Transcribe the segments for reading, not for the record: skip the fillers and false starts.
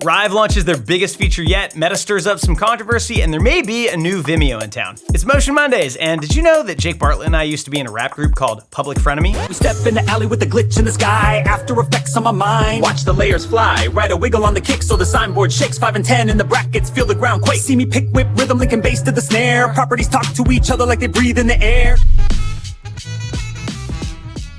Rive launches their biggest feature yet, Meta stirs up some controversy, and there may be a new Vimeo in town. It's Motion Mondays, and did you know that Jake Bartlett and I used to be in a rap group called Public Frenemy? We step in the alley with the glitch in the sky, After Effects on my mind. Watch the layers fly, ride a wiggle on the kick so the signboard shakes. 5 and 10 in the brackets, feel the ground quake. See me pick, whip, rhythm, linking bass to the snare. Properties talk to each other like they breathe in the air.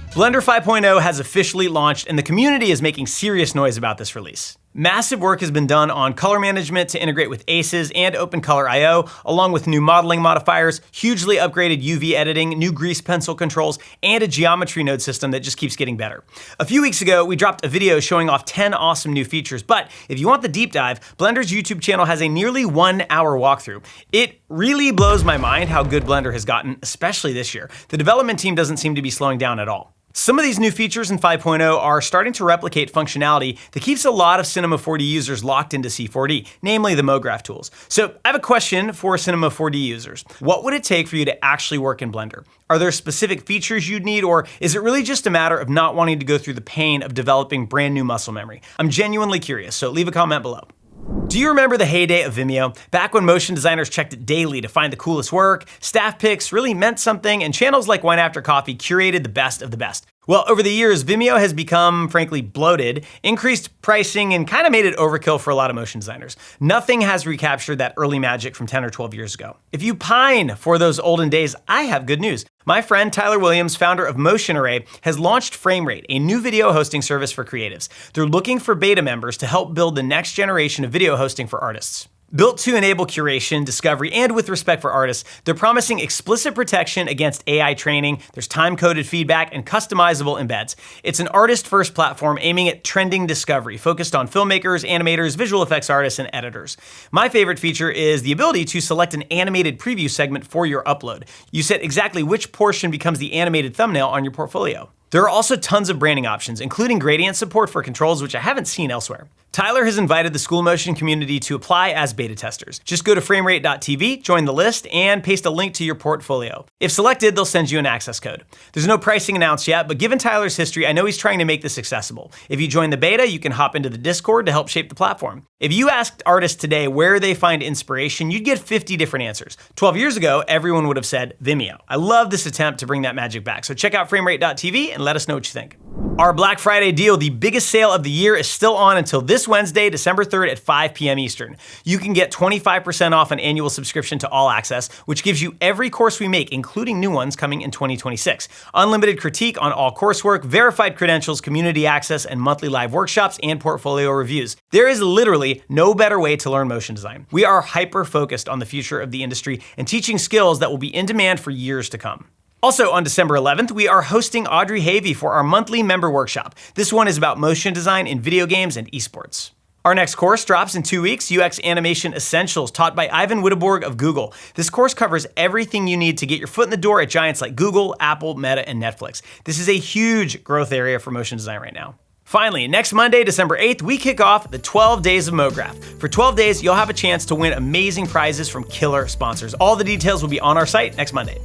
Blender 5.0 has officially launched, and the community is making serious noise about this release. Massive work has been done on color management to integrate with ACES and OpenColor.io, along with new modeling modifiers, hugely upgraded UV editing, new grease pencil controls, and a geometry node system that just keeps getting better. A few weeks ago, we dropped a video showing off 10 awesome new features, but if you want the deep dive, Blender's YouTube channel has a nearly 1-hour walkthrough. It really blows my mind how good Blender has gotten, especially this year. The development team doesn't seem to be slowing down at all. Some of these new features in 5.0 are starting to replicate functionality that keeps a lot of Cinema 4D users locked into C4D, namely the MoGraph tools. So I have a question for Cinema 4D users. What would it take for you to actually work in Blender? Are there specific features you'd need, or is it really just a matter of not wanting to go through the pain of developing brand new muscle memory? I'm genuinely curious, so leave a comment below. Do you remember the heyday of Vimeo? Back when motion designers checked it daily to find the coolest work, staff picks really meant something, and channels like Wine After Coffee curated the best of the best. Well, over the years, Vimeo has become, frankly, bloated, increased pricing, and kind of made it overkill for a lot of motion designers. Nothing has recaptured that early magic from 10 or 12 years ago. If you pine for those olden days, I have good news. My friend Tyler Williams, founder of Motion Array, has launched FrameRate, a new video hosting service for creatives. They're looking for beta members to help build the next generation of video hosting for artists. Built to enable curation, discovery, and with respect for artists, they're promising explicit protection against AI training, there's time-coded feedback, and customizable embeds. It's an artist-first platform aiming at trending discovery, focused on filmmakers, animators, visual effects artists, and editors. My favorite feature is the ability to select an animated preview segment for your upload. You set exactly which portion becomes the animated thumbnail on your portfolio. There are also tons of branding options, including gradient support for controls, which I haven't seen elsewhere. Tyler has invited the School Motion community to apply as beta testers. Just go to framerate.tv, join the list, and paste a link to your portfolio. If selected, they'll send you an access code. There's no pricing announced yet, but given Tyler's history, I know he's trying to make this accessible. If you join the beta, you can hop into the Discord to help shape the platform. If you asked artists today where they find inspiration, you'd get 50 different answers. 12 years ago, everyone would have said Vimeo. I love this attempt to bring that magic back, so check out framerate.tv and let us know what you think. Our Black Friday deal, the biggest sale of the year, is still on until this Wednesday, December 3rd at 5 p.m. Eastern. You can get 25% off an annual subscription to All Access, which gives you every course we make, including new ones coming in 2026. Unlimited critique on all coursework, verified credentials, community access, and monthly live workshops and portfolio reviews. There is literally no better way to learn motion design. We are hyper-focused on the future of the industry and teaching skills that will be in demand for years to come. Also on December 11th, we are hosting Audrey Havey for our monthly member workshop. This one is about motion design in video games and esports. Our next course drops in 2 weeks, UX Animation Essentials, taught by Ivan Witteborg of Google. This course covers everything you need to get your foot in the door at giants like Google, Apple, Meta, and Netflix. This is a huge growth area for motion design right now. Finally, next Monday, December 8th, we kick off the 12 Days of MoGraph. For 12 days, you'll have a chance to win amazing prizes from killer sponsors. All the details will be on our site next Monday.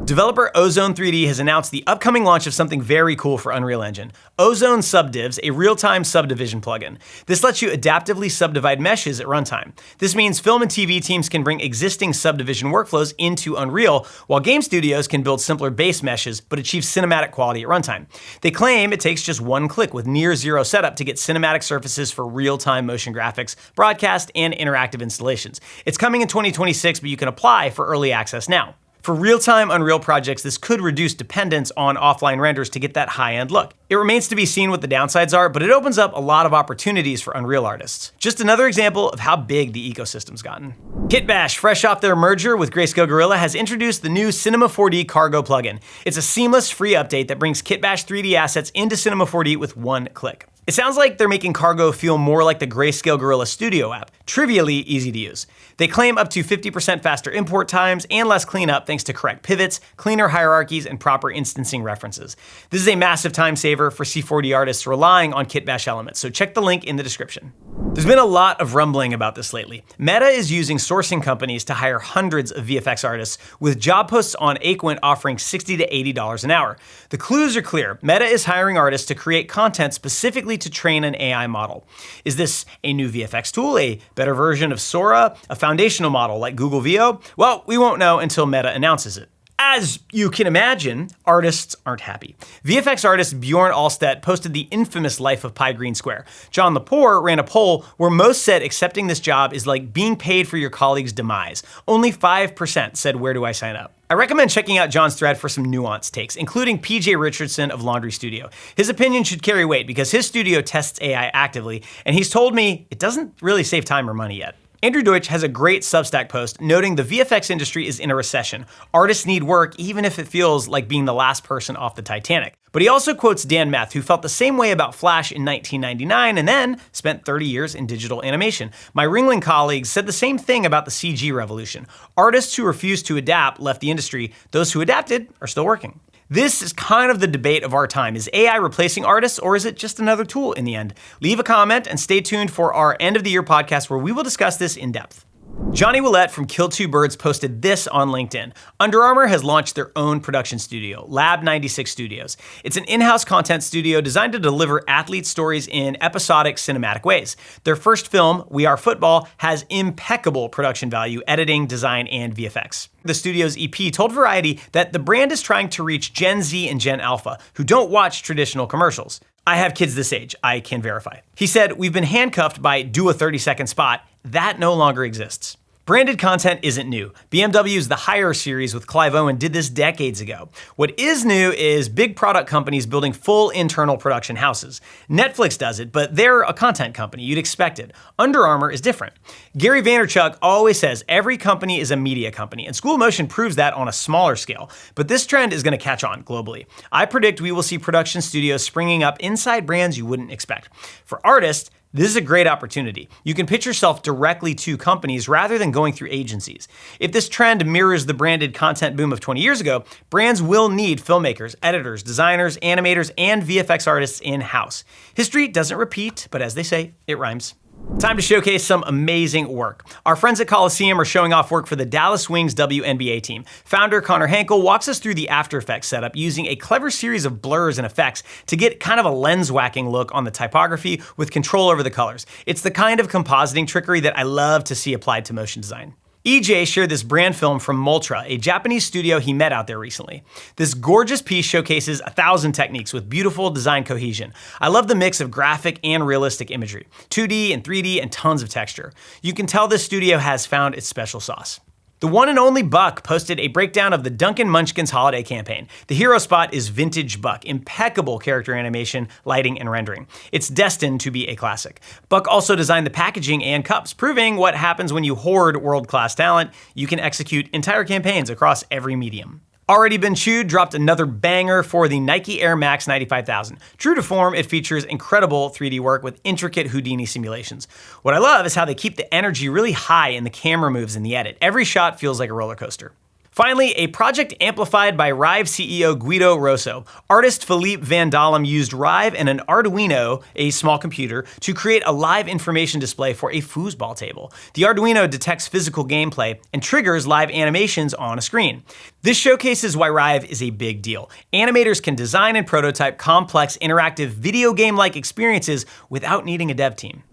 Developer Ozone 3D has announced the upcoming launch of something very cool for Unreal Engine. Ozone Subdivs, a real-time subdivision plugin. This lets you adaptively subdivide meshes at runtime. This means film and TV teams can bring existing subdivision workflows into Unreal, while game studios can build simpler base meshes but achieve cinematic quality at runtime. They claim it takes just one click with near zero setup to get cinematic surfaces for real-time motion graphics, broadcast, and interactive installations. It's coming in 2026, but you can apply for early access now. For real-time Unreal projects, this could reduce dependence on offline renders to get that high-end look. It remains to be seen what the downsides are, but it opens up a lot of opportunities for Unreal artists. Just another example of how big the ecosystem's gotten. Kitbash, fresh off their merger with Grayscale Gorilla, has introduced the new Cinema 4D Cargo plugin. It's a seamless, free update that brings Kitbash 3D assets into Cinema 4D with one click. It sounds like they're making Cargo feel more like the Grayscale Gorilla Studio app, trivially easy to use. They claim up to 50% faster import times and less cleanup thanks to correct pivots, cleaner hierarchies, and proper instancing references. This is a massive time saver for C4D artists relying on Kitbash elements, so check the link in the description. There's been a lot of rumbling about this lately. Meta is using sourcing companies to hire hundreds of VFX artists, with job posts on Aqua offering $60 to $80 an hour. The clues are clear. Meta is hiring artists to create content specifically directly to train an AI model. Is this a new VFX tool, a better version of Sora, a foundational model like Google Veo? Well, we won't know until Meta announces it. As you can imagine, artists aren't happy. VFX artist Bjorn Alstedt posted the infamous Life of Pi Green Square. John Lepore ran a poll where most said accepting this job is like being paid for your colleague's demise. Only 5% said, where do I sign up? I recommend checking out John's thread for some nuanced takes, including PJ Richardson of Laundry Studio. His opinion should carry weight because his studio tests AI actively, and he's told me it doesn't really save time or money yet. Andrew Deutsch has a great Substack post noting the VFX industry is in a recession. Artists need work even if it feels like being the last person off the Titanic. But he also quotes Dan Meth, who felt the same way about Flash in 1999 and then spent 30 years in digital animation. My Ringling colleagues said the same thing about the CG revolution. Artists who refused to adapt left the industry. Those who adapted are still working. This is kind of the debate of our time. Is AI replacing artists, or is it just another tool in the end? Leave a comment and stay tuned for our end of the year podcast where we will discuss this in depth. Johnny Willett from Kill Two Birds posted this on LinkedIn. Under Armour has launched their own production studio, Lab 96 Studios. It's an in-house content studio designed to deliver athlete stories in episodic cinematic ways. Their first film, We Are Football, has impeccable production value, editing, design, and VFX. The studio's EP told Variety that the brand is trying to reach Gen Z and Gen Alpha, who don't watch traditional commercials. I have kids this age, I can verify. He said, we've been handcuffed by do a 30-second spot. That no longer exists. Branded content isn't new. BMW's The Hire series with Clive Owen did this decades ago. What is new is big product companies building full internal production houses. Netflix does it, but they're a content company. You'd expect it. Under Armour is different. Gary Vaynerchuk always says every company is a media company, and School of Motion proves that on a smaller scale. But this trend is going to catch on globally. I predict we will see production studios springing up inside brands you wouldn't expect. For artists, this is a great opportunity. You can pitch yourself directly to companies rather than going through agencies. If this trend mirrors the branded content boom of 20 years ago, brands will need filmmakers, editors, designers, animators, and VFX artists in-house. History doesn't repeat, but as they say, it rhymes. Time to showcase some amazing work. Our friends at Colosseum are showing off work for the Dallas Wings WNBA team. Founder Connor Hankel walks us through the After Effects setup using a clever series of blurs and effects to get kind of a lens-whacking look on the typography with control over the colors. It's the kind of compositing trickery that I love to see applied to motion design. EJ shared this brand film from Multra, a Japanese studio he met out there recently. This gorgeous piece showcases 1,000 techniques with beautiful design cohesion. I love the mix of graphic and realistic imagery, 2D and 3D and tons of texture. You can tell this studio has found its special sauce. The one and only Buck posted a breakdown of the Duncan Munchkins holiday campaign. The hero spot is vintage Buck, impeccable character animation, lighting, and rendering. It's destined to be a classic. Buck also designed the packaging and cups, proving what happens when you hoard world-class talent. You can execute entire campaigns across every medium. Already Been Chewed dropped another banger for the Nike Air Max 95,000. True to form, it features incredible 3D work with intricate Houdini simulations. What I love is how they keep the energy really high in the camera moves in the edit. Every shot feels like a roller coaster. Finally, a project amplified by Rive CEO Guido Rosso. Artist Philippe Van Dalem used Rive and an Arduino, a small computer, to create a live information display for a foosball table. The Arduino detects physical gameplay and triggers live animations on a screen. This showcases why Rive is a big deal. Animators can design and prototype complex, interactive, video game-like experiences without needing a dev team.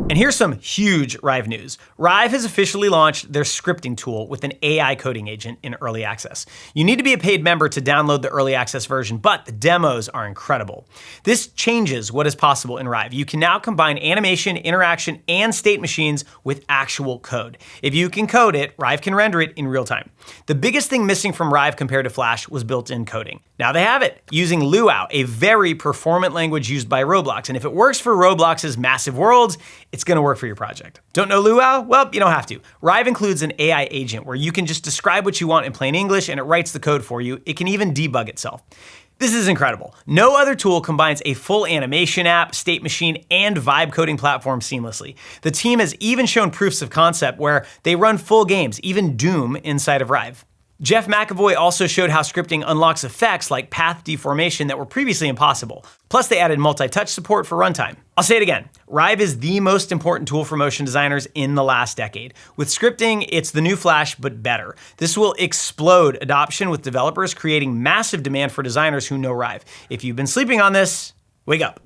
And here's some huge Rive news. Rive has officially launched their scripting tool with an AI coding agent in early access. You need to be a paid member to download the early access version, but the demos are incredible. This changes what is possible in Rive. You can now combine animation, interaction, and state machines with actual code. If you can code it, Rive can render it in real time. The biggest thing missing from Rive compared to Flash was built-in coding. Now they have it, using Luau, a very performant language used by Roblox. And if it works for Roblox's massive worlds, it's gonna work for your project. Don't know Luau? Well, you don't have to. Rive includes an AI agent where you can just describe what you want in plain English and it writes the code for you. It can even debug itself. This is incredible. No other tool combines a full animation app, state machine, and vibe coding platform seamlessly. The team has even shown proofs of concept where they run full games, even Doom, inside of Rive. Jeff McAvoy also showed how scripting unlocks effects like path deformation that were previously impossible. Plus, they added multi-touch support for runtime. I'll say it again, Rive is the most important tool for motion designers in the last decade. With scripting, it's the new Flash, but better. This will explode adoption with developers, creating massive demand for designers who know Rive. If you've been sleeping on this, wake up.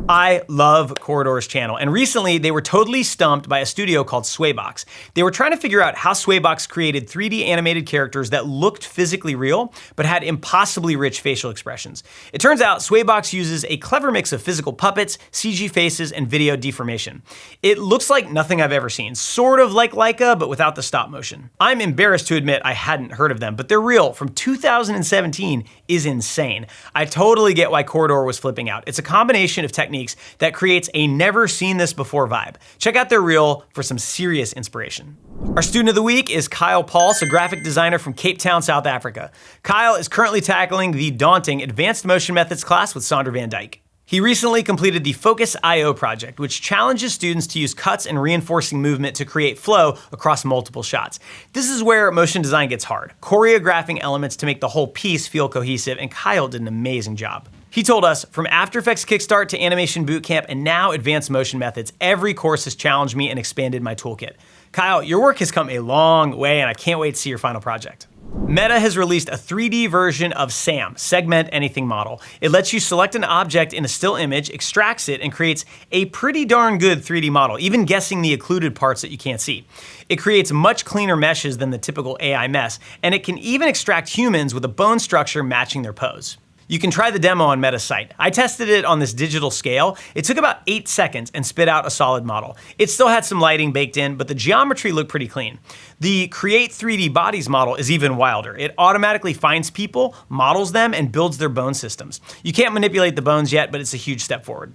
I love Corridor's channel, and recently they were totally stumped by a studio called SwayBox. They were trying to figure out how SwayBox created 3D animated characters that looked physically real, but had impossibly rich facial expressions. It turns out SwayBox uses a clever mix of physical puppets, CG faces, and video deformation. It looks like nothing I've ever seen, sort of like Leica, but without the stop motion. I'm embarrassed to admit I hadn't heard of them, but they're real. From 2017 is insane. I totally get why Corridor was flipping out. It's a combination of techniques that creates a never seen this before vibe. Check out their reel for some serious inspiration. Our student of the week is Kyle Paulse, a graphic designer from Cape Town, South Africa. Kyle is currently tackling the daunting Advanced Motion Methods class with Sander van Dyke. He recently completed the Focus.io project, which challenges students to use cuts and reinforcing movement to create flow across multiple shots. This is where motion design gets hard, choreographing elements to make the whole piece feel cohesive, and Kyle did an amazing job. He told us, from After Effects Kickstart to Animation Bootcamp and now Advanced Motion Methods, every course has challenged me and expanded my toolkit. Kyle, your work has come a long way, and I can't wait to see your final project. Meta has released a 3D version of SAM, Segment Anything Model. It lets you select an object in a still image, extracts it, and creates a pretty darn good 3D model, even guessing the occluded parts that you can't see. It creates much cleaner meshes than the typical AI mess, and it can even extract humans with a bone structure matching their pose. You can try the demo on Meta's site. I tested it on this digital scale. It took about 8 seconds and spit out a solid model. It still had some lighting baked in, but the geometry looked pretty clean. The Create 3D Bodies model is even wilder. It automatically finds people, models them, and builds their bone systems. You can't manipulate the bones yet, but it's a huge step forward.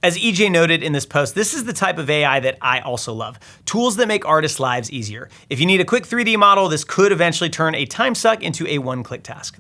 As EJ noted in this post, this is the type of AI that I also love. Tools that make artists' lives easier. If you need a quick 3D model, this could eventually turn a time suck into a one-click task.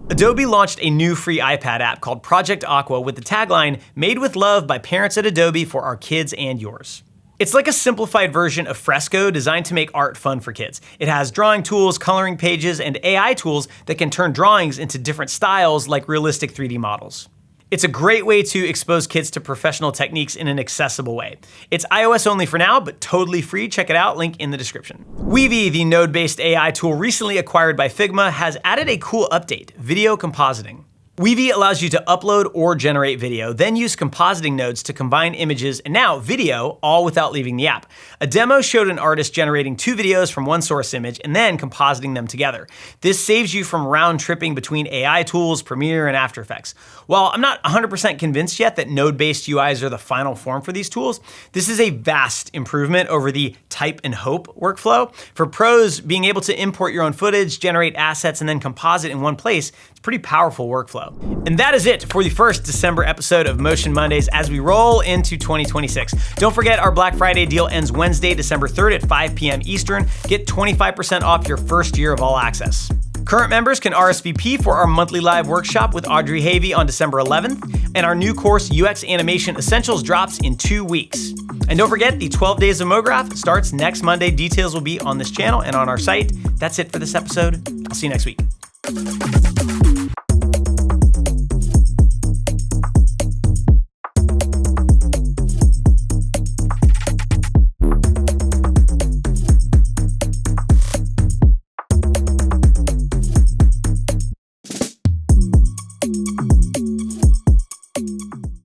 Adobe launched a new free iPad app called Project Aqua with the tagline, "Made with love by parents at Adobe for our kids and yours." It's like a simplified version of Fresco designed to make art fun for kids. It has drawing tools, coloring pages, and AI tools that can turn drawings into different styles like realistic 3D models. It's a great way to expose kids to professional techniques in an accessible way. It's iOS only for now, but totally free. Check it out, link in the description. Weavy, the node-based AI tool recently acquired by Figma, has added a cool update, video compositing. Weavy allows you to upload or generate video, then use compositing nodes to combine images and now video, all without leaving the app. A demo showed an artist generating 2 videos from one source image and then compositing them together. This saves you from round-tripping between AI tools, Premiere, and After Effects. While I'm not 100% convinced yet that node-based UIs are the final form for these tools, this is a vast improvement over the type and hope workflow. For pros, being able to import your own footage, generate assets, and then composite in one place, it's a pretty powerful workflow. And that is it for the first December episode of Motion Mondays as we roll into 2026. Don't forget our Black Friday deal ends Wednesday, December 3rd at 5 p.m. Eastern. Get 25% off your first year of all access. Current members can RSVP for our monthly live workshop with Audrey Havey on December 11th, and our new course, UX Animation Essentials, drops in 2 weeks. And don't forget, the 12 Days of MoGraph starts next Monday. Details will be on this channel and on our site. That's it for this episode. I'll see you next week.